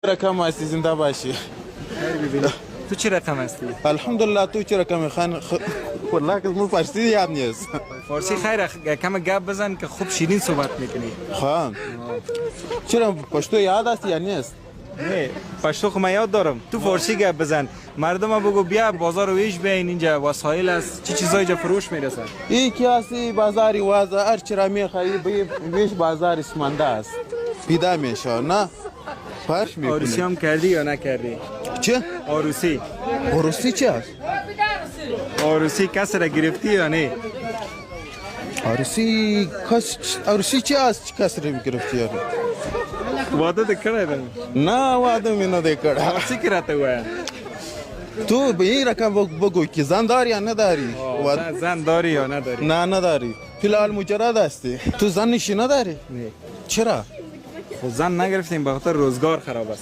رقم هستی زنده باشی. تو چه رقم هستی؟ الحمدلله. تو چه رقم والله که مو فارسی یاد نیست. فارسی خیره کم گپ بزن که خوب شیرین صحبت میکنی. خان چرا پشتو یاد است یا نیست؟ نه پشتو خو من یاد دارم. تو فارسی گپ بزن. مردم بگو بیا بازار ویش بیاین اینجا وسایل است چه چیزای اینجا فروش میرسن. این کیاسی بازاری واز هر چرا میخری بیش بازار اسمنده است. پیدا میشه نه؟ فرش میکنه. عروسی هم کردی یا نکردی؟ چه؟ عروسی. عروسی چه است؟ عروسی کس را گرفتی یا نه؟ عروسی چه است؟ چه کس را گرفتی یاری؟ واده ده کرده؟ نه واده می نده عروسی کرده هوا. تو به این رقم بگو که زن داری یا نداری؟ زن داری یا نداری؟ نه نداری. فیلال مجرد هستی. تو زن نشی نداری؟ نه. چرا؟ خب زن نگرفتیم به خاطر روزگار خراب است.